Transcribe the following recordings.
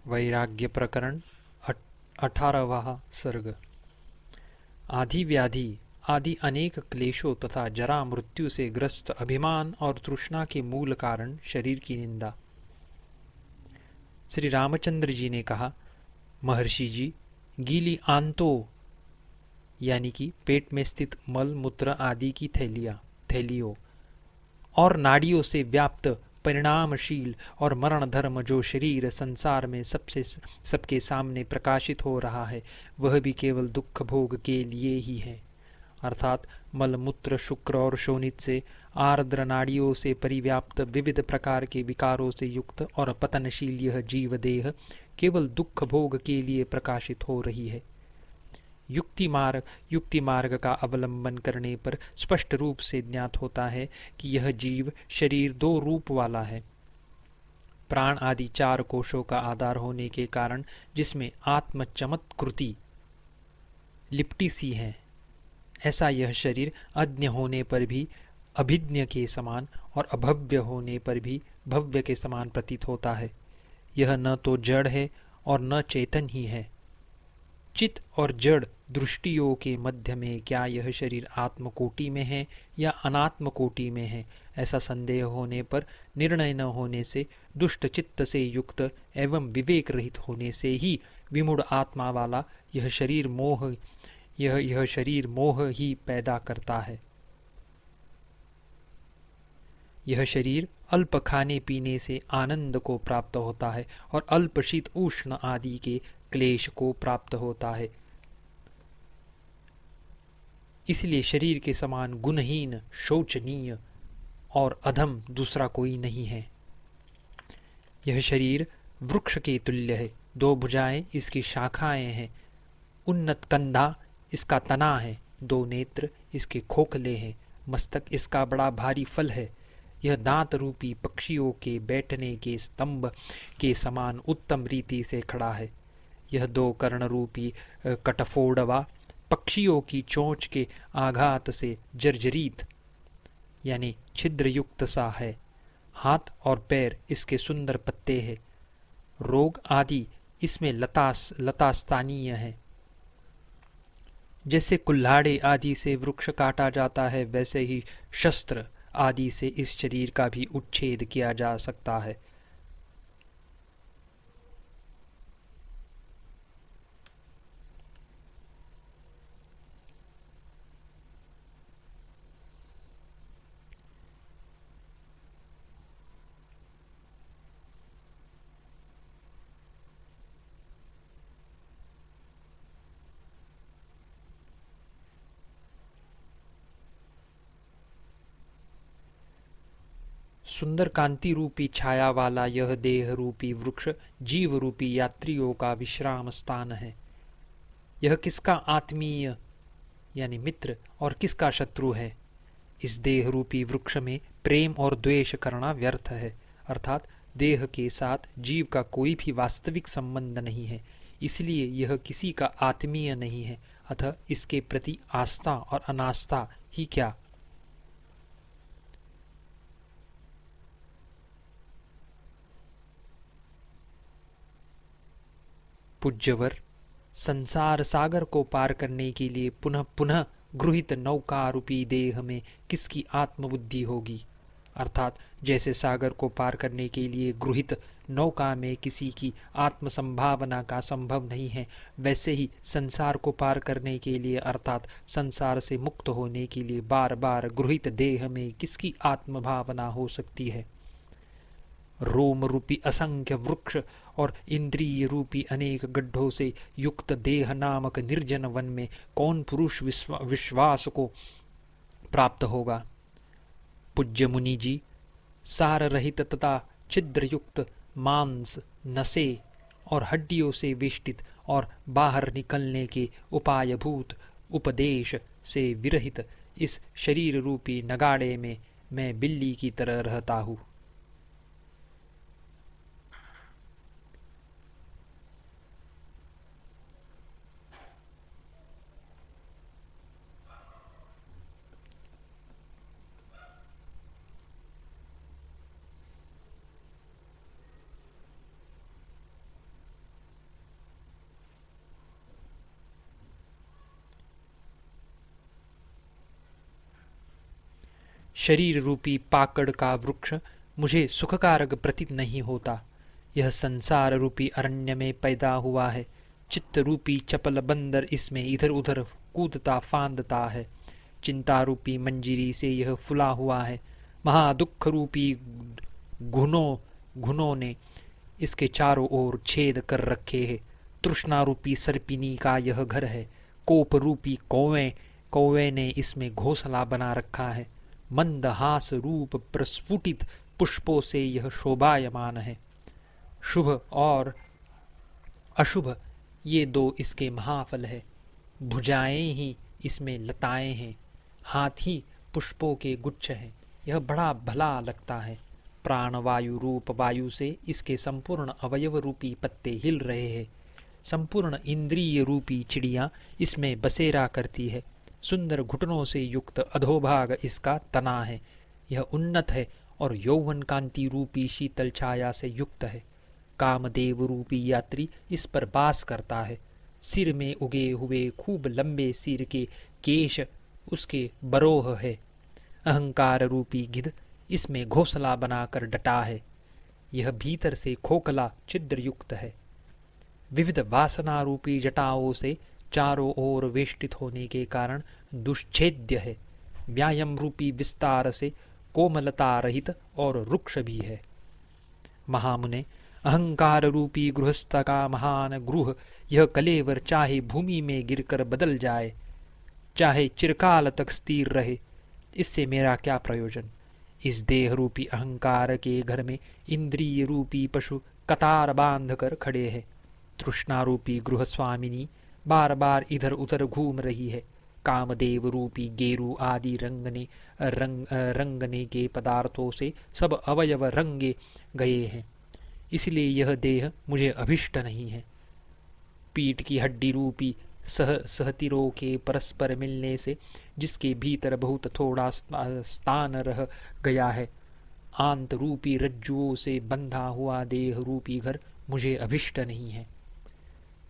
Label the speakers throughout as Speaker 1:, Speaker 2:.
Speaker 1: वैराग्य प्रकरण 18वां सर्ग। आदि व्याधि आदि अनेक क्लेशों तथा जरा मृत्यु से ग्रस्त अभिमान और तृष्णा के मूल कारण शरीर की निंदा। श्री रामचंद्र जी ने कहा, महर्षि जी, गीली आंतों यानी कि पेट में स्थित मल मूत्र आदि की थैलियों और नाड़ियों से व्याप्त परिणामशील और मरण धर्म जो शरीर संसार में सबके सामने प्रकाशित हो रहा है, वह भी केवल दुख भोग के लिए ही है। अर्थात मलमूत्र, शुक्र और शोणित से आर्द्र नाड़ियों से परिव्याप्त विविध प्रकार के विकारों से युक्त और पतनशील यह जीव देह केवल दुख भोग के लिए प्रकाशित हो रही है। युक्ति मार्ग का अवलंबन करने पर स्पष्ट रूप से ज्ञात होता है कि यह जीव शरीर दो रूप वाला है। प्राण आदि चार कोशों का आधार होने के कारण जिसमें आत्म चमत्कृति लिपटी सी है, ऐसा यह शरीर अज्ञ होने पर भी अभिज्ञ के समान और अभव्य होने पर भी भव्य के समान प्रतीत होता है। यह न तो जड़ है और न चेतन ही है। चित और जड़ दृष्टियों के मध्य में क्या यह शरीर आत्मकोटि में है या अनात्म कोटि में है, ऐसा संदेह होने पर निर्णय न होने से, दुष्ट चित्त से युक्त एवं विवेक रहित होने से ही विमूढ़ आत्मा वाला यह शरीर मोह ही पैदा करता है। यह शरीर अल्प खाने पीने से आनंद को प्राप्त होता है और अल्प शीत उष्ण आदि के क्लेश को प्राप्त होता है। इसलिए शरीर के समान गुणहीन, शोचनीय और अधम दूसरा कोई नहीं है। यह शरीर वृक्ष के तुल्य है। दो भुजाएं इसकी शाखाएं हैं। उन्नत कंधा इसका तना है। दो नेत्र इसके खोखले हैं। मस्तक इसका बड़ा भारी फल है। यह दांत रूपी पक्षियों के बैठने के स्तंभ के समान उत्तम रीति से खड़ा है। यह दो कर्ण रूपी कटफोड़वा पक्षियों की चोंच के आघात से जर्जरित यानी छिद्रयुक्त सा है। हाथ और पैर इसके सुंदर पत्ते हैं। रोग आदि इसमें लतास्तानीय है। जैसे कुल्हाड़े आदि से वृक्ष काटा जाता है, वैसे ही शस्त्र आदि से इस शरीर का भी उच्छेद किया जा सकता है। सुंदर कांति रूपी छाया वाला यह देह रूपी वृक्ष जीव रूपी यात्रियों का विश्राम स्थान है। यह किसका आत्मीय यानी मित्र और किसका शत्रु है? इस देह रूपी वृक्ष में प्रेम और द्वेष करना व्यर्थ है। अर्थात देह के साथ जीव का कोई भी वास्तविक संबंध नहीं है, इसलिए यह किसी का आत्मीय नहीं है। अतः इसके प्रति आस्था और अनास्था ही क्या। पूज्यवर, संसार सागर को पार करने के लिए पुनः पुनः गृहित नौका रूपी देह में किसकी आत्मबुद्धि होगी? अर्थात जैसे सागर को पार करने के लिए गृहित नौका में किसी की आत्म संभावना का संभव नहीं है, वैसे ही संसार को पार करने के लिए अर्थात संसार से मुक्त होने के लिए बार बार गृहित देह में किसकी आत्म भावना हो सकती है? रोम रूपी असंख्य वृक्ष और इंद्रिय रूपी अनेक गड्ढों से युक्त देह नामक निर्जन वन में कौन पुरुष विश्वास को प्राप्त होगा? पूज्य मुनि जी, सार रहित तथा छिद्रयुक्त मांस, नसे और हड्डियों से वेष्टित और बाहर निकलने के उपायभूत उपदेश से विरहित इस शरीर रूपी नगाड़े में मैं बिल्ली की तरह रहता हूँ। शरीर रूपी पाकड़ का वृक्ष मुझे सुखकारक प्रतीत नहीं होता। यह संसार रूपी अरण्य में पैदा हुआ है। चित्त रूपी चपल बंदर इसमें इधर उधर कूदता फांदता है। चिंता रूपी मंजीरी से यह फुला हुआ है। महादुख रूपी घुनों ने इसके चारों ओर छेद कर रखे हैं। तृष्णा रूपी सर्पिनी का यह घर है। कोप रूपी कौवे ने इसमें घोंसला बना रखा है। मंद हास रूप प्रस्फुटित पुष्पों से यह शोभायमान है। शुभ और अशुभ ये दो इसके महाफल है। भुजाएं ही इसमें लताएं हैं। हाथ ही पुष्पों के गुच्छ हैं। यह बड़ा भला लगता है। प्राणवायु रूप वायु से इसके संपूर्ण अवयव रूपी पत्ते हिल रहे हैं। संपूर्ण इंद्रिय रूपी चिड़िया इसमें बसेरा करती है। सुंदर घुटनों से युक्त अधोभाग इसका तना है। यह उन्नत है और यौवन कांति रूपी शीतल छाया से युक्त है। कामदेव रूपी यात्री इस पर वास करता है। सिर में उगे हुए खूब लंबे सिर के केश उसके बरोह है। अहंकार रूपी गिद्ध इसमें घोंसला बनाकर डटा है। यह भीतर से खोखला छिद्र युक्त है। विविध वासना रूपी जटाओं से चारों ओर वेष्टित होने के कारण दुश्छेद्य है। व्यायाम रूपी विस्तार से कोमलता रहित और रुक्ष भी है। महामुने, अहंकार रूपी गृहस्थ का महान गृह यह कलेवर चाहे भूमि में गिरकर बदल जाए, चाहे चिरकाल तक स्थिर रहे, इससे मेरा क्या प्रयोजन। इस देह रूपी अहंकार के घर में इंद्रिय रूपी पशु कतार बांध कर खड़े हैं। तृष्णा रूपी गृह स्वामिनी बार बार इधर उधर घूम रही है। कामदेव रूपी गेरू आदि रंगने के पदार्थों से सब अवयव रंगे गए हैं। इसलिए यह देह मुझे अभिष्ट नहीं है। पीठ की हड्डी रूपी सहतिरों के परस्पर मिलने से जिसके भीतर बहुत थोड़ा स्थान रह गया है, आंत रूपी रज्जुओं से बंधा हुआ देह रूपी घर मुझे अभिष्ट नहीं है।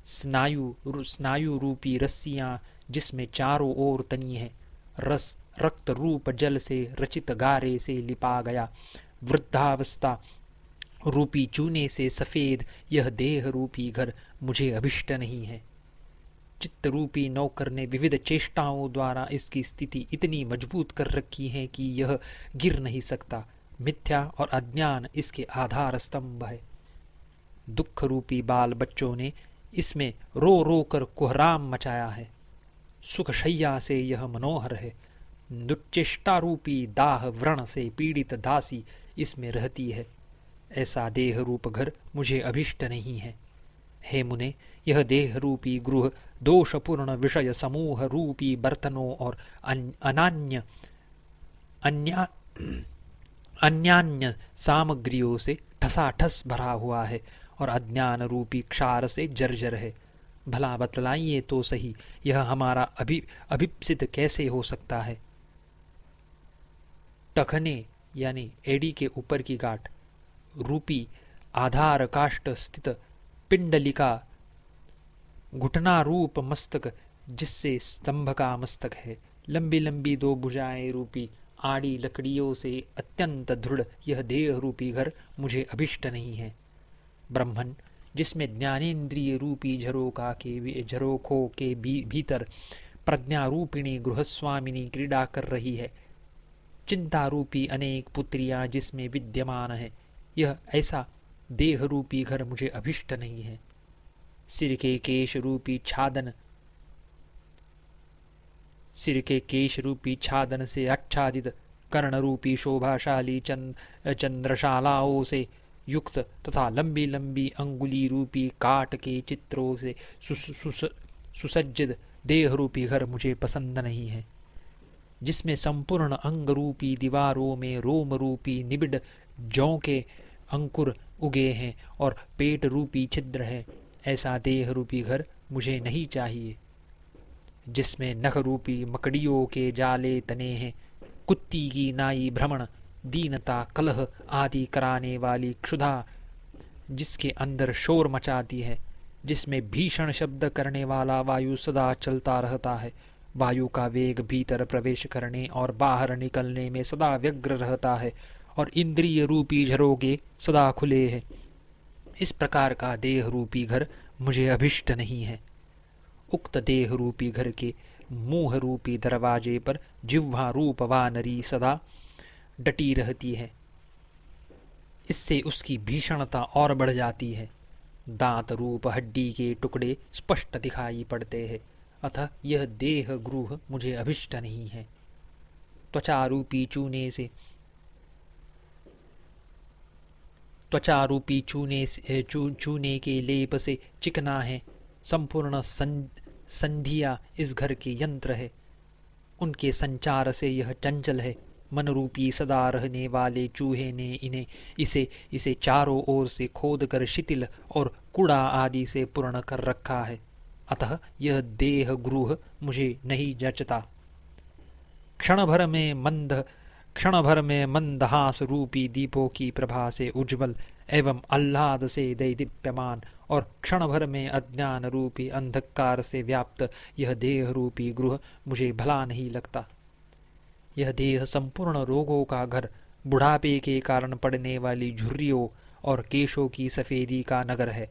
Speaker 1: स्नायु रूपी रस्सियां जिसमें चारों ओर तनी है, रस रक्त रूप जल से रचित गारे से लिपा गया, वृद्धावस्था रूपी चूने से सफेद यह देह रूपी घर मुझे अभिष्ट नहीं है। चित्त रूपी नौकर ने विविध चेष्टाओं द्वारा इसकी स्थिति इतनी मजबूत कर रखी है कि यह गिर नहीं सकता। मिथ्या और अज्ञान इसके आधार स्तंभ है। दुख रूपी बाल बच्चों ने इसमें रो रो कर कुहराम मचाया है। सुख शैया से यह मनोहर है। दुच्चेष्टा रूपी दाह व्रण से पीड़ित दासी इसमें रहती है। ऐसा देह रूप घर मुझे अभिष्ट नहीं है। हे मुने, यह देह रूपी गृह दोषपूर्ण विषय समूह रूपी बर्तनों और अन्यान्य सामग्रियों से ठसाठस भरा हुआ है और अज्ञान रूपी क्षार से जर्जर है। भला बतलाइए तो सही, यह हमारा अभिप्सित कैसे हो सकता है। टखने यानी एड़ी के ऊपर की गांठ रूपी आधार काष्ठ स्थित पिंडलिका, घुटना रूप मस्तक जिससे स्तंभ का मस्तक है, लंबी लंबी दो भुजाएं रूपी आड़ी लकड़ियों से अत्यंत दृढ़ यह देह रूपी घर मुझे अभिष्ट नहीं है। ब्रह्मन जिसमें ज्ञानेन्द्रिय रूपी झरोखों के भीतर प्रज्ञा रूपिणी गृहस्वामिनी क्रीड़ा कर रही है। चिंता रूपी अनेक पुत्रियां जिसमें विद्यमान है, यह ऐसा देह रूपी घर मुझे अभिष्ट नहीं है। सिर के केश रूपी छादन से आच्छादित कर्ण रूपी शोभाशाली चंद्रशालाओं से युक्त तथा लंबी लंबी अंगुली रूपी काट के चित्रों से सुसज्जित देह रूपी घर मुझे पसंद नहीं है। जिसमें संपूर्ण अंग रूपी दीवारों में रोम रूपी निबिड़ जौ के अंकुर उगे हैं और पेट रूपी छिद्र है, ऐसा देह रूपी घर मुझे नहीं चाहिए। जिसमें नख रूपी मकड़ियों के जाले तने हैं, कुत्ती की नाई भ्रमण, दीनता, कलह आदि कराने वाली क्षुधा जिसके अंदर शोर मचाती है, जिसमें भीषण शब्द करने वाला वायु सदा चलता रहता है, वायु का वेग भीतर प्रवेश करने और बाहर निकलने में सदा व्यग्र रहता है और इंद्रिय रूपी झरोगे सदा खुले हैं। इस प्रकार का देह रूपी घर मुझे अभिष्ट नहीं है। उक्त देह रूपी घर के मुंह रूपी दरवाजे पर जिह्वा रूप वानरी सदा डटी रहती है। इससे उसकी भीषणता और बढ़ जाती है। दांत रूप हड्डी के टुकड़े स्पष्ट दिखाई पड़ते हैं। अतः यह देह गृह मुझे अभिष्ट नहीं है। त्वचा रूपी चूने के लेप से चिकना है। संपूर्ण संधिया इस घर के यंत्र है। उनके संचार से यह चंचल है। मन रूपी सदा रहने वाले चूहे ने इसे चारों ओर से खोद कर शिथिल और कूड़ा आदि से पूर्ण कर रखा है। अतः यह देह गृह मुझे नहीं जचता। क्षण भर में मंदहास रूपी दीपों की प्रभा से उज्ज्वल एवं आह्लाद से दैदीप्यमान और क्षण भर में अज्ञान रूपी अंधकार से व्याप्त यह देह रूपी गृह मुझे भला नहीं लगता। यह देह संपूर्ण रोगों का घर, बुढ़ापे के कारण पड़ने वाली झुर्रियों और केशों की सफेदी का नगर है।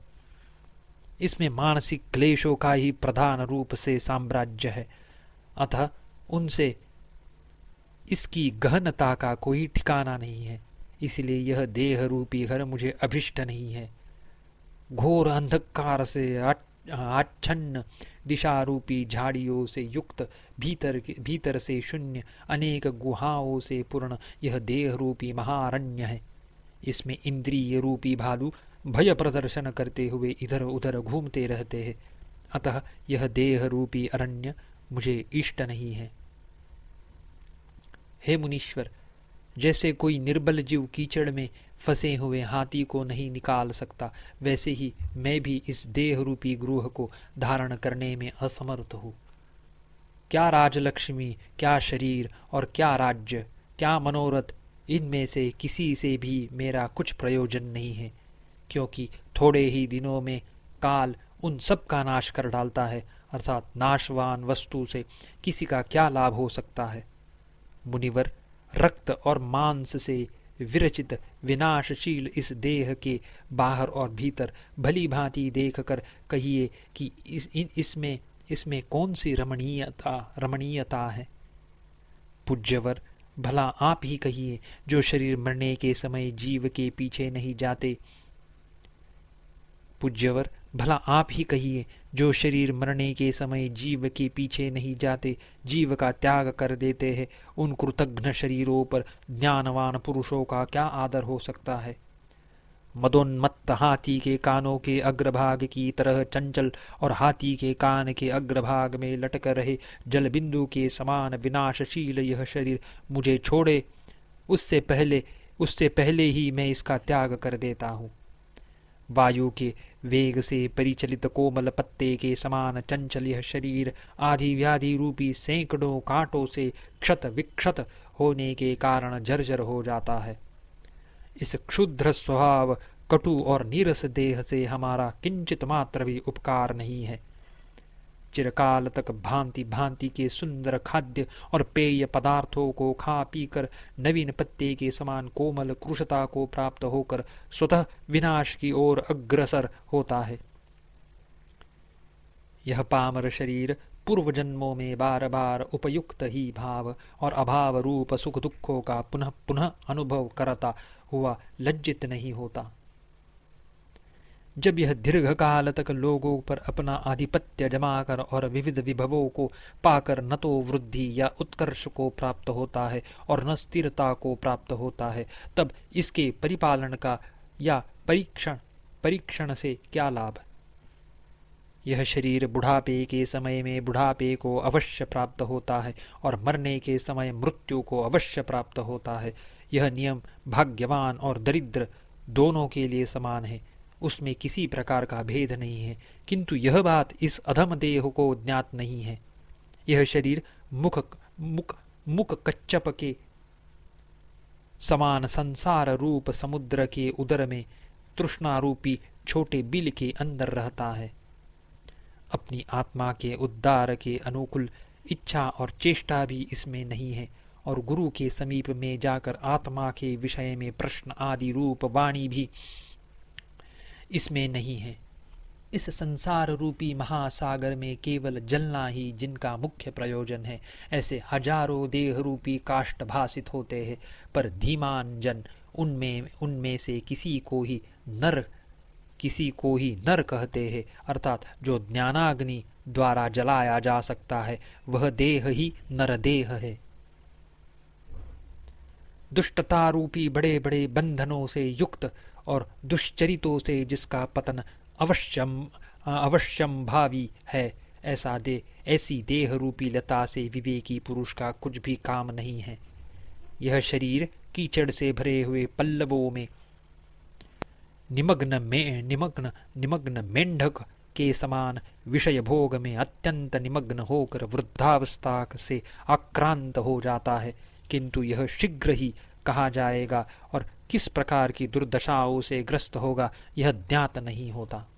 Speaker 1: इसमें मानसिक क्लेशों का ही प्रधान रूप से साम्राज्य है। अतः उनसे इसकी गहनता का कोई ठिकाना नहीं है। इसलिए यह देह रूपी घर मुझे अभिष्ट नहीं है। घोर अंधकार से आच्छन्न दिशा रूपी झाड़ियों से युक्त भीतर से शून्य अनेक गुहाओं से पूर्ण यह देह रूपी महारण्य है। इसमें इंद्रिय रूपी भालू भय प्रदर्शन करते हुए इधर उधर घूमते रहते हैं। अतः यह देह रूपी अरण्य मुझे इष्ट नहीं है। हे मुनीश्वर, जैसे कोई निर्बल जीव कीचड़ में फंसे हुए हाथी को नहीं निकाल सकता, वैसे ही मैं भी इस देह रूपी गृह को धारण करने में असमर्थ हूँ। क्या राजलक्ष्मी, क्या शरीर और क्या राज्य, क्या मनोरथ, इनमें से किसी से भी मेरा कुछ प्रयोजन नहीं है, क्योंकि थोड़े ही दिनों में काल उन सब का नाश कर डालता है। अर्थात नाशवान वस्तु से किसी का क्या लाभ हो सकता है। मुनिवर, रक्त और मांस से विरचित विनाशशील इस देह के बाहर और भीतर भली भांति देख कर कहिए कि इसमें कौन सी रमणीयता है। पूज्यवर, भला आप ही कहिए, जो शरीर मरने के समय जीव के पीछे नहीं जाते। पूज्यवर, भला आप ही कहिए, जो शरीर मरने के समय जीव के पीछे नहीं जाते, जीव का त्याग कर देते हैं, उन कृतघ्न शरीरों पर ज्ञानवान पुरुषों का क्या आदर हो सकता है। मदोन्मत्त हाथी के कानों के अग्रभाग की तरह चंचल और हाथी के कान के अग्रभाग में लटक रहे जलबिंदु के समान विनाशशील यह शरीर मुझे छोड़े, उससे पहले ही मैं इसका त्याग कर देता हूँ। वायु के वेग से परिचलित कोमल पत्ते के समान चंचल यह शरीर आदि व्याधि रूपी सैकड़ों कांटों से क्षत विक्षत होने के कारण जर्जर हो जाता है। इस क्षुद्र स्वभाव कटु और नीरस देह से हमारा किंचित मात्र भी उपकार नहीं है। चिरकाल तक भांति भांति के सुंदर खाद्य और पेय पदार्थों को खा पीकर नवीन पत्ते के समान कोमल कृशता को प्राप्त होकर स्वतः विनाश की ओर अग्रसर होता है। यह पामर शरीर पूर्व जन्मों में बार बार उपयुक्त ही भाव और अभाव रूप सुख दुखों का पुनः पुनः अनुभव करता हुआ लज्जित नहीं होता। जब यह दीर्घ काल तक लोगों पर अपना आधिपत्य जमाकर और विविध विभवों को पाकर न तो वृद्धि या उत्कर्ष को प्राप्त होता है और न स्थिरता को प्राप्त होता है, तब इसके परिपालन का या परीक्षण से क्या लाभ। यह शरीर बुढ़ापे के समय में बुढ़ापे को अवश्य प्राप्त होता है और मरने के समय मृत्यु को अवश्य प्राप्त होता है। यह नियम भाग्यवान और दरिद्र दोनों के लिए समान है, उसमें किसी प्रकार का भेद नहीं है। किंतु यह बात इस अधम देह को ज्ञात नहीं है। यह शरीर मुख कच्छप के समान संसार रूप समुद्र के उदर में तृष्णा रूपी छोटे बिल के अंदर रहता है। अपनी आत्मा के उद्धार के अनुकूल इच्छा और चेष्टा भी इसमें नहीं है, और गुरु के समीप में जाकर आत्मा के विषय में प्रश्न आदि रूप वाणी भी इसमें नहीं है। इस संसार रूपी महासागर में केवल जलना ही जिनका मुख्य प्रयोजन है, ऐसे हजारों देह रूपी काष्ठ भासित होते हैं, पर धीमान जन उनमें से किसी को ही नर कहते हैं, अर्थात जो ज्ञानाग्नि द्वारा जलाया जा सकता है वह देह ही नरदेह है। दुष्टता रूपी बड़े बड़े बंधनों से युक्त और दुष्चरितों से जिसका पतन अवश्यम भावी है, ऐसी देह रूपी लता से विवेकी पुरुष का कुछ भी काम नहीं है। यह शरीर कीचड़ से भरे हुए पल्लवों में निमग्न मेंढक के समान विषय भोग में अत्यंत निमग्न होकर वृद्धावस्था से आक्रांत हो जाता है, किंतु यह शीघ्र ही कहा जाएगा और किस प्रकार की दुर्दशाओं से ग्रस्त होगा यह ज्ञात नहीं होता।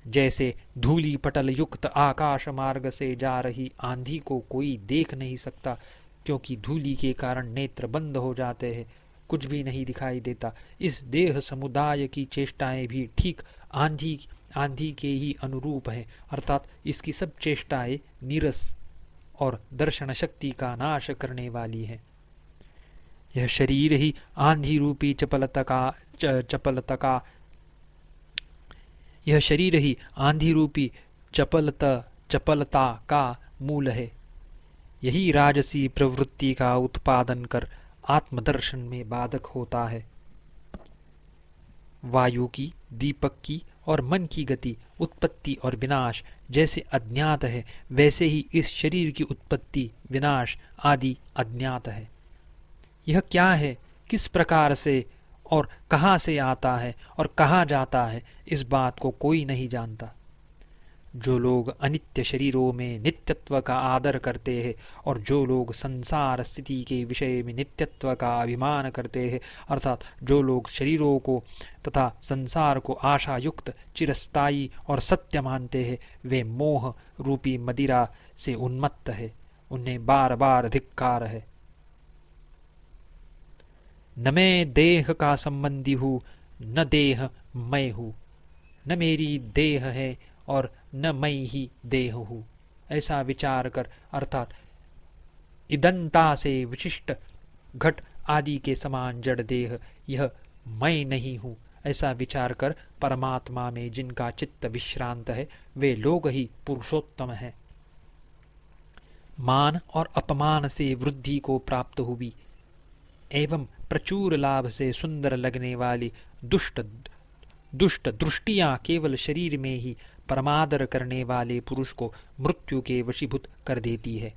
Speaker 1: जैसे धूली पटल युक्त आकाश मार्ग से जा रही आंधी को कोई देख नहीं सकता, क्योंकि धूली के कारण नेत्र बंद हो जाते हैं, कुछ भी नहीं दिखाई देता। इस देह समुदाय की चेष्टाएं भी ठीक आंधी के ही अनुरूप है, अर्थात इसकी सब चेष्टाएं नीरस और दर्शन शक्ति का नाश करने वाली है। यह शरीर ही आंधी रूपी चपलता का मूल है। यही राजसी प्रवृत्ति का उत्पादन कर आत्मदर्शन में बाधक होता है। वायु की, दीपक की और मन की गति, उत्पत्ति और विनाश जैसे अज्ञात है, वैसे ही इस शरीर की उत्पत्ति, विनाश आदि अज्ञात है। यह क्या है, किस प्रकार से और कहाँ से आता है और कहाँ जाता है, इस बात को कोई नहीं जानता। जो लोग अनित्य शरीरों में नित्यत्व का आदर करते हैं और जो लोग संसार स्थिति के विषय में नित्यत्व का अभिमान करते हैं, अर्थात जो लोग शरीरों को तथा संसार को आशा युक्त, चिरस्थायी और सत्य मानते हैं, वे मोह रूपी मदिरा से उन्मत्त है। उन्हें बार बार धिक्कार है। न मैं देह का संबंधी हूँ, न देह मैं हूँ, न मेरी देह है और न मैं ही देह हूँ, ऐसा विचार कर, अर्थात इदंता से विशिष्ट घट आदि के समान जड़ देह यह मैं नहीं हूँ, ऐसा विचार कर परमात्मा में जिनका चित्त विश्रांत है, वे लोग ही पुरुषोत्तम है। मान और अपमान से वृद्धि को प्राप्त हुई एवं प्रचुर लाभ से सुंदर लगने वाली दुष्ट दृष्टियां केवल शरीर में ही परमादर करने वाले पुरुष को मृत्यु के वशीभूत कर देती है।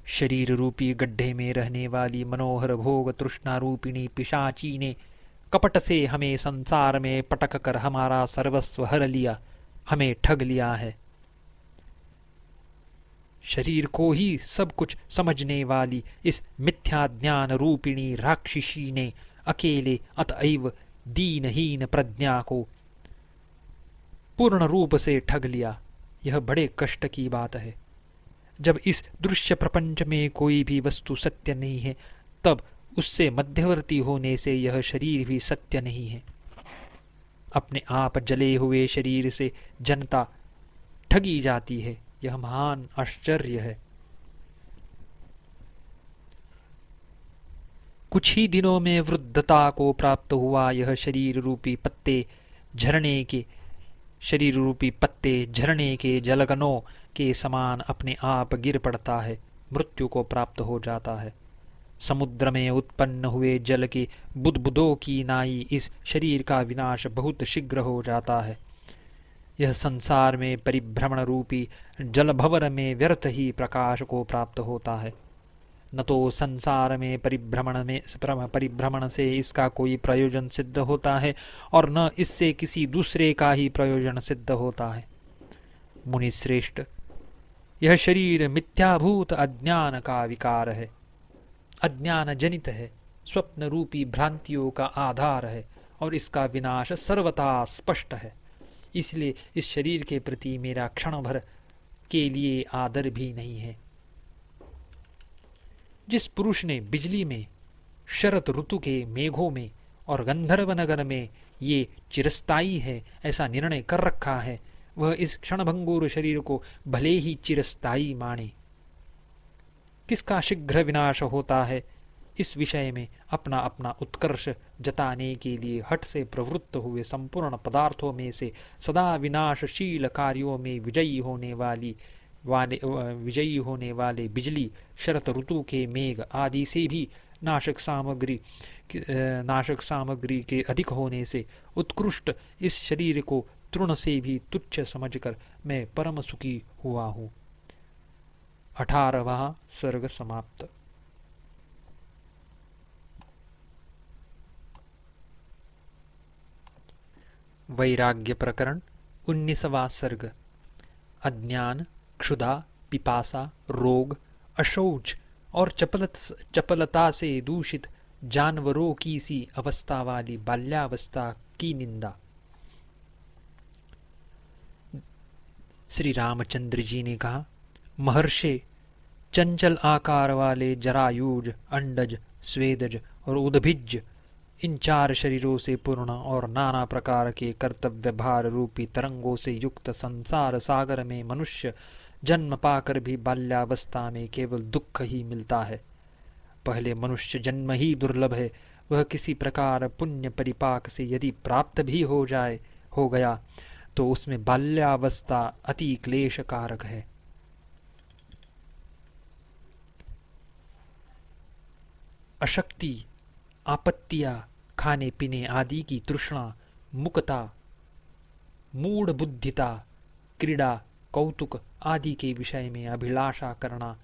Speaker 1: शरीर रूपी गड्ढे में रहने वाली मनोहर भोग तृष्णा रूपिणी पिशाची ने कपट से हमें संसार में पटक कर हमारा सर्वस्व हर लिया, हमें ठग लिया है। शरीर को ही सब कुछ समझने वाली इस मिथ्या ज्ञान रूपिणी राक्षसी ने अकेले अतएव दीनहीन प्रज्ञा को पूर्ण रूप से ठग लिया। यह बड़े कष्ट की बात है। जब इस दृश्य प्रपंच में कोई भी वस्तु सत्य नहीं है, तब उससे मध्यवर्ती होने से यह शरीर भी सत्य नहीं है। अपने आप जले हुए शरीर से जनता ठगी जाती है, यह महान आश्चर्य है। कुछ ही दिनों में वृद्धता को प्राप्त हुआ यह शरीर रूपी पत्ते झरने के जलगनों के समान अपने आप गिर पड़ता है, मृत्यु को प्राप्त हो जाता है। समुद्र में उत्पन्न हुए जल के बुदबुदों की नाई इस शरीर का विनाश बहुत शीघ्र हो जाता है। यह संसार में परिभ्रमण रूपी जलभंवर में व्यर्थ ही प्रकाश को प्राप्त होता है। न तो संसार में परिभ्रमण से इसका कोई प्रयोजन सिद्ध होता है और न इससे किसी दूसरे का ही प्रयोजन सिद्ध होता है। मुनि श्रेष्ठ, यह शरीर मिथ्याभूत अज्ञान का विकार है, अज्ञान जनित है, स्वप्न रूपी भ्रांतियों का आधार है और इसका विनाश सर्वथा स्पष्ट है। इसलिए इस शरीर के प्रति मेरा क्षण भर के लिए आदर भी नहीं है। जिस पुरुष ने बिजली में, शरत ऋतु के मेघों में और गंधर्व नगर में ये चिरस्थायी है ऐसा निर्णय कर रखा है, वह इस क्षणभंगुर शरीर को भले ही चिरस्थायी माने। किसका शीघ्र विनाश होता है, इस विषय में अपना अपना उत्कर्ष जताने के लिए हठ से प्रवृत्त हुए संपूर्ण पदार्थों में से सदा विनाशशील कार्यों में विजयी होने वाले बिजली, शरत ऋतु के मेघ आदि से भी नाशक सामग्री के अधिक होने से उत्कृष्ट इस शरीर को तृण से भी तुच्छ समझकर मैं परम सुखी हुआ हूँ। 18वां सर्ग समाप्त। वैराग्य प्रकरण 19वां सर्ग। अज्ञान, क्षुधा, पिपासा, रोग, अशौच और चपलता से दूषित जानवरों की सी अवस्था वाली बाल्यावस्था की निंदा। श्री रामचंद्र जी ने कहा, महर्षि, चंचल आकार वाले जरायुज, अंडज, स्वेदज और उद्भिज इन 4 शरीरों से पूर्ण और नाना प्रकार के कर्तव्य भार रूपी तरंगों से युक्त संसार सागर में मनुष्य जन्म पाकर भी बाल्यावस्था में केवल दुख ही मिलता है। पहले मनुष्य जन्म ही दुर्लभ है। वह किसी प्रकार पुण्य परिपाक से यदि प्राप्त भी हो गया तो उसमें बाल्यावस्था अति क्लेशकारक है। अशक्ति, आपत्तियां, खाने पीने आदि की तृष्णा, मुकता, मूढ़ बुद्धिता, क्रीड़ा, कौतुक आदि के विषय में अभिलाषा करना,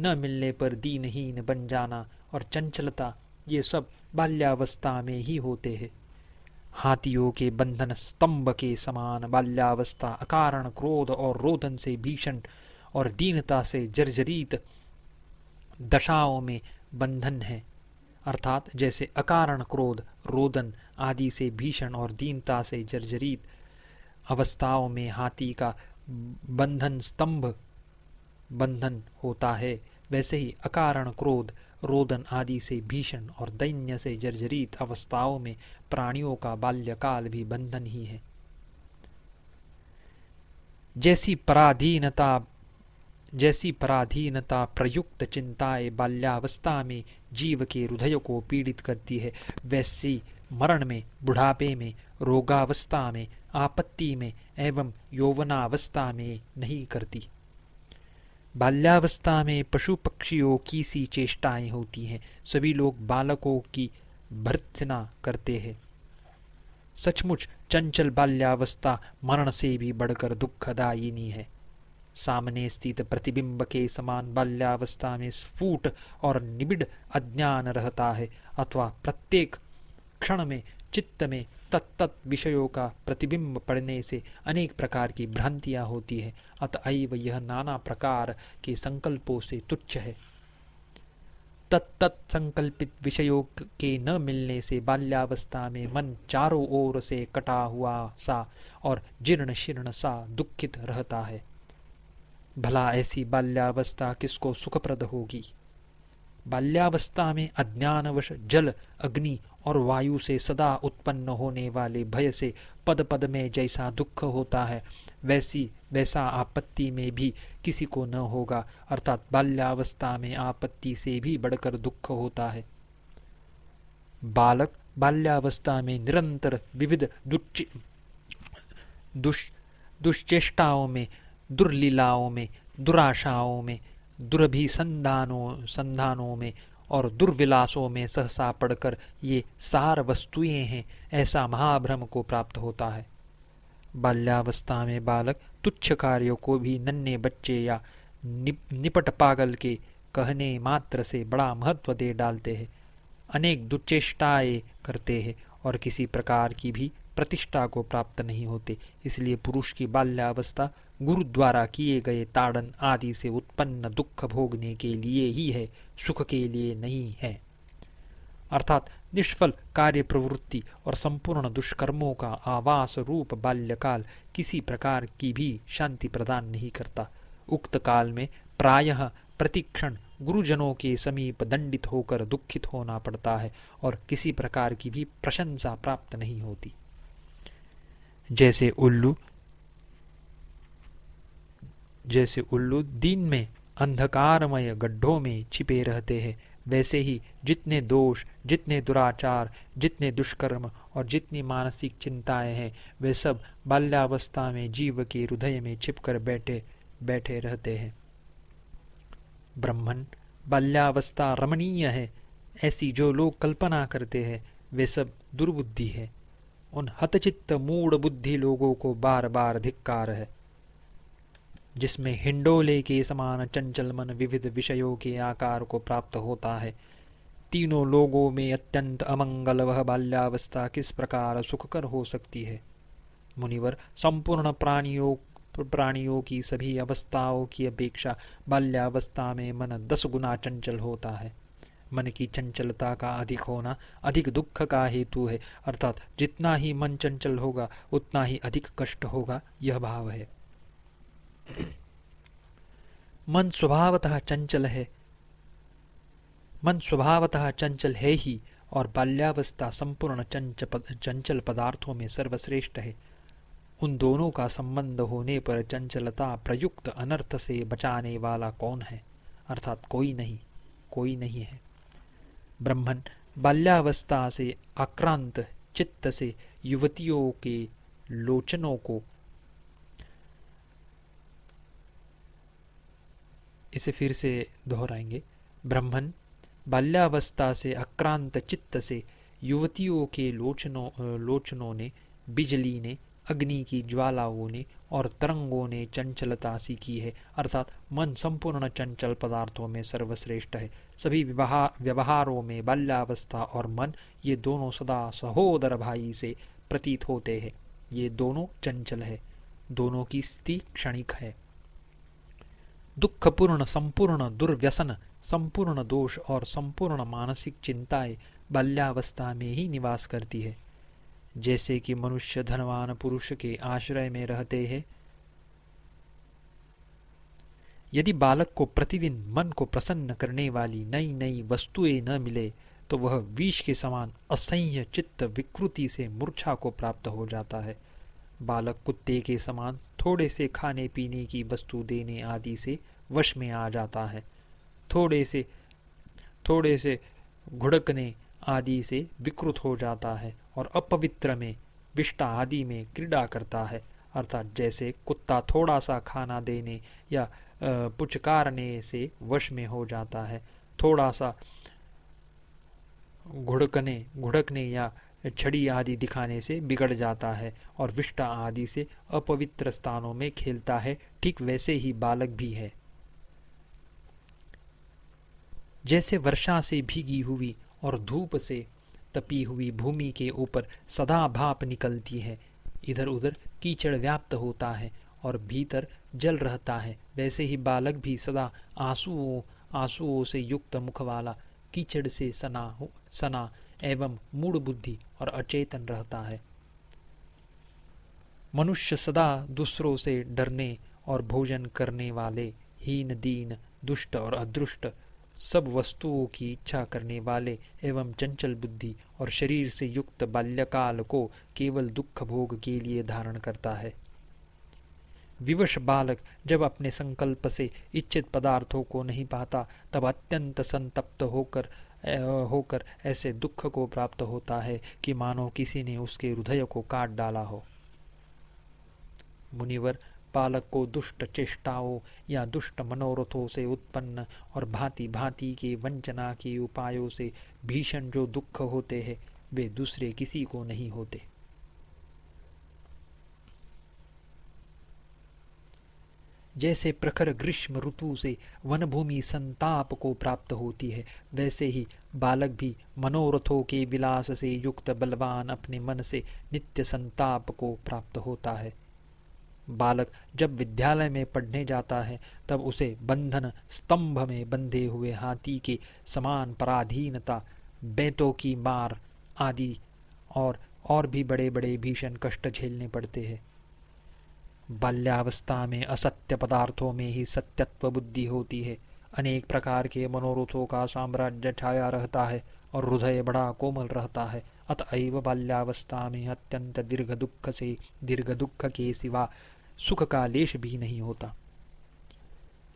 Speaker 1: न मिलने पर दीनहीन बन जाना और चंचलता, ये सब बाल्यावस्था में ही होते हैं। हाथियों के बंधन स्तंभ के समान बाल्यावस्था अकारण क्रोध और रोदन से भीषण और दीनता से जर्जरित दशाओं में बंधन है। अर्थात जैसे अकारण क्रोध, रोदन आदि से भीषण और दीनता से जर्जरित अवस्थाओं में हाथी का बंधन स्तंभ बंधन होता है, वैसे ही अकारण क्रोध, रोदन आदि से भीषण और दैन्य से जर्जरित अवस्थाओं में प्राणियों का बाल्यकाल भी बंधन ही है। जैसी पराधीनता प्रयुक्त चिंताएं बाल्यावस्था में जीव के हृदय को पीड़ित करती है, वैसी मरण में, बुढ़ापे में, रोगावस्था में, आपत्ति में एवं यौवनावस्था में नहीं करती। बाल्यावस्था में पशु पक्षियों की सी चेष्टाएं होती हैं। सभी लोग बालकों की भर्त्सना करते हैं। सचमुच चंचल बाल्यावस्था मरण से भी बढ़कर दुखदायिनी है। सामने स्थित प्रतिबिंब के समान बाल्यावस्था में स्फुट और निबिड़ अज्ञान रहता है, अथवा प्रत्येक क्षण में चित्त में तत्त विषयों का प्रतिबिंब पड़ने से अनेक प्रकार की भ्रांतियां होती है। अतएव यह नाना प्रकार के संकल्पों से तुच्छ है। तत्त संकल्पित विषयों के न मिलने से बाल्यावस्था में मन चारों ओर से कटा हुआ सा और जीर्ण शीर्ण सा दुखित रहता है। भला ऐसी बाल्यावस्था किसको सुखप्रद होगी? बाल्यावस्था में अज्ञानवश जल, अग्नि और वायु से सदा उत्पन्न होने वाले भय से पद पद में जैसा दुख होता है, वैसा आपत्ति में भी किसी को न होगा। अर्थात बाल्यावस्था में आपत्ति से भी बढ़कर दुख होता है। बालक बाल्यावस्था में निरंतर विविध दुश्चेष्टाओं में, दुर्लीलाओं में, दुराशाओं में, दुरभिसंधानों में और दुर्विलासों में सहसा पड़कर ये सार वस्तुएं हैं, ऐसा महाभ्रम को प्राप्त होता है। बाल्यावस्था में बालक तुच्छ कार्यों को भी नन्हे बच्चे या निपट पागल के कहने मात्र से बड़ा महत्व दे डालते हैं। अनेक दुश्चेष्टाएं करते हैं और किसी प्रकार की भी प्रतिष्ठा को प्राप्त नहीं होते। इसलिए पुरुष की बाल्यावस्था गुरु द्वारा किए गए ताड़न आदि से उत्पन्न दुख भोगने के लिए ही है, सुख के लिए नहीं है। अर्थात निष्फल कार्य प्रवृत्ति और संपूर्ण दुष्कर्मों का आवास रूप बाल्यकाल किसी प्रकार की भी शांति प्रदान नहीं करता। उक्त काल में प्रायः प्रतिक्षण गुरुजनों के समीप दंडित होकर दुखित होना पड़ता है और किसी प्रकार की भी प्रशंसा प्राप्त नहीं होती। जैसे उल्लू दिन में अंधकारमय गड्ढों में छिपे रहते हैं, वैसे ही जितने दोष, जितने दुराचार, जितने दुष्कर्म और जितनी मानसिक चिंताएं हैं, वे सब बाल्यावस्था में जीव के हृदय में छिपकर बैठे रहते हैं। ब्रह्मन, बाल्यावस्था रमणीय है, ऐसी जो लोग कल्पना करते हैं वे सब दुर्बुद्धि है। उन हतचित्त मूढ़ बुद्धि लोगों को बार बार धिक्कार है, जिसमें हिंडोले के समान चंचल मन विविध विषयों के आकार को प्राप्त होता है। तीनों लोगों में अत्यंत अमंगल वह बाल्यावस्था किस प्रकार सुखकर हो सकती है। मुनिवर, संपूर्ण प्राणियों की सभी अवस्थाओं की अपेक्षा बाल्यावस्था में मन 10 गुना चंचल होता है। मन की चंचलता का अधिक होना अधिक दुख का हेतु है, अर्थात जितना ही मन चंचल होगा उतना ही अधिक कष्ट होगा, यह भाव है। मन स्वभावतः चंचल है ही, और बाल्यावस्था संपूर्ण चंचल पदार्थों में सर्वश्रेष्ठ है। उन दोनों का संबंध होने पर चंचलता प्रयुक्त अनर्थ से बचाने वाला कौन है, अर्थात कोई नहीं है। ब्रह्मन, बाल्यावस्था से आक्रांत चित्त से युवतियों के लोचनों को, इसे फिर से दोहराएंगे। ब्रह्मन, बाल्यावस्था से आक्रांत चित्त से युवतियों के लोचनों ने, बिजली ने, अग्नि की ज्वालाओं ने और तरंगों ने चंचलता सीखी है, अर्थात मन संपूर्ण चंचल पदार्थों में सर्वश्रेष्ठ है। सभी व्यवहारों में बाल्यावस्था और मन, ये दोनों सदा सहोदर भाई से प्रतीत होते हैं। ये दोनों चंचल है, दोनों की स्थिति क्षणिक है। दुखपूर्ण संपूर्ण दुर्व्यसन, संपूर्ण दोष और संपूर्ण मानसिक चिंताएं बाल्यावस्था में ही निवास करती है। जैसे कि मनुष्य धनवान पुरुष के आश्रय में रहते हैं, यदि बालक को प्रतिदिन मन को प्रसन्न करने वाली नई नई वस्तुएं न मिले तो वह विष के समान असह्य चित्त विकृति से मूर्छा को प्राप्त हो जाता है। बालक कुत्ते के समान थोड़े से खाने पीने की वस्तु देने आदि से वश में आ जाता है, थोड़े से घुड़कने आदि से विकृत हो जाता है और अपवित्र में, विष्टा आदि में क्रीड़ा करता है, अर्थात जैसे कुत्ता थोड़ा सा खाना देने या पुचकारने से वश में हो जाता है, थोड़ा सा घुड़कने या छड़ी आदि दिखाने से बिगड़ जाता है और विष्टा आदि से अपवित्र स्थानों में खेलता है, ठीक वैसे ही बालक भी है। जैसे वर्षा से भीगी हुई और धूप से तपी हुई भूमि के ऊपर सदा भाप निकलती है, इधर उधर कीचड़ व्याप्त होता है और भीतर जल रहता है, वैसे ही बालक भी सदा आंसुओं से युक्त मुख वाला, कीचड़ से सना एवं मूढ़ बुद्धि और अचेतन रहता है। मनुष्य सदा दूसरों से डरने और भोजन करने वाले, हीन दीन, दुष्ट और अदृष्ट, सब वस्तुओं की इच्छा करने वाले एवं चंचल बुद्धि और शरीर से युक्त बाल्यकाल को केवल दुख भोग के लिए धारण करता है। विवश बालक जब अपने संकल्प से इच्छित पदार्थों को नहीं पाता तब अत्यंत संतप्त होकर ऐसे दुख को प्राप्त होता है कि मानो किसी ने उसके हृदय को काट डाला हो। मुनिवर, बालक को दुष्ट चेष्टाओं या दुष्ट मनोरथों से उत्पन्न और भांति भांति के वंचना के उपायों से भीषण जो दुख होते हैं वे दूसरे किसी को नहीं होते। जैसे प्रखर ग्रीष्म ऋतु से वनभूमि संताप को प्राप्त होती है, वैसे ही बालक भी मनोरथों के विलास से युक्त बलवान अपने मन से नित्य संताप को प्राप्त होता है। बालक जब विद्यालय में पढ़ने जाता है तब उसे बंधन स्तंभ में बंधे हुए हाथी के समान पराधीनता, बेतों की मार आदि और भी बड़े बड़े भीषण कष्ट झेलने पड़ते हैं। बाल्यावस्था में असत्य पदार्थों में ही सत्यत्व बुद्धि होती है। अनेक प्रकार के मनोरथों का साम्राज्य छाया रहता है और हृदय बड़ा कोमल रहता है। अतएव बाल्यावस्था में अत्यंत दीर्घ दुख के सिवा सुख का लेश भी नहीं होता।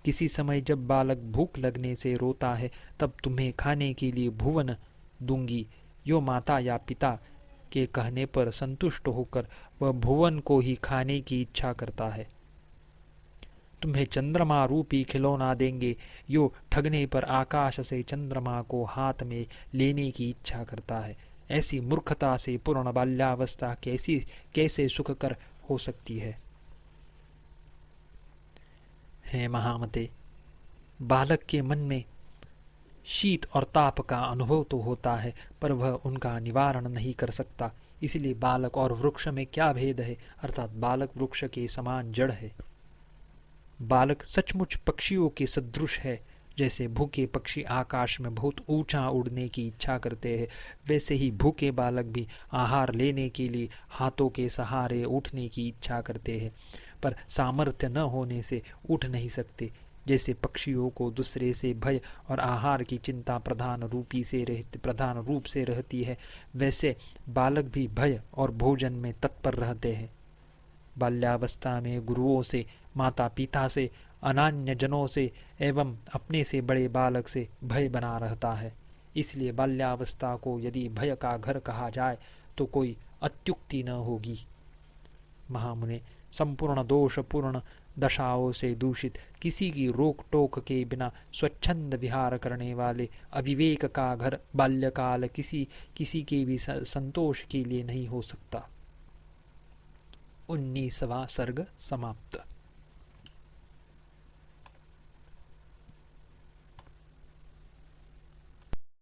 Speaker 1: किसी समय जब बालक भूख लगने से रोता है, तब तुम्हें खाने के लिए भुवन दूंगी, यो माता या पिता के कहने पर संतुष्ट होकर वह भुवन को ही खाने की इच्छा करता है। तुम्हें चंद्रमा रूपी खिलौना देंगे, यो ठगने पर आकाश से चंद्रमा को हाथ में लेने की इच्छा करता है। ऐसी मूर्खता से पूर्ण बाल्यावस्था कैसे सुखकर हो सकती है? महामते, बालक के मन में शीत और ताप का अनुभव तो होता है, पर वह उनका निवारण नहीं कर सकता। इसलिए बालक और वृक्ष में क्या भेद है, अर्थात बालक वृक्ष के समान जड़ है। बालक सचमुच पक्षियों के सदृश है। जैसे भूखे पक्षी आकाश में बहुत ऊंचा उड़ने की इच्छा करते हैं, वैसे ही भूखे बालक भी आहार लेने के लिए हाथों के सहारे उठने की इच्छा करते हैं, पर सामर्थ्य न होने से उठ नहीं सकते। जैसे पक्षियों को दूसरे से भय और आहार की चिंता प्रधान रूप से रहती है, वैसे बालक भी भय और भोजन में तत्पर रहते हैं। बाल्यावस्था में गुरुओं से, माता पिता से, अनान्य जनों से एवं अपने से बड़े बालक से भय बना रहता है। इसलिए बाल्यावस्था को यदि भय का घर कहा जाए तो कोई अत्युक्ति न होगी। महामुने, संपूर्ण दोषपूर्ण दशाओं से दूषित, किसी की रोक टोक के बिना स्वच्छंद विहार करने वाले अविवेक का घर बाल्यकाल किसी के भी संतोष के लिए नहीं हो सकता। 19वां सर्ग समाप्त।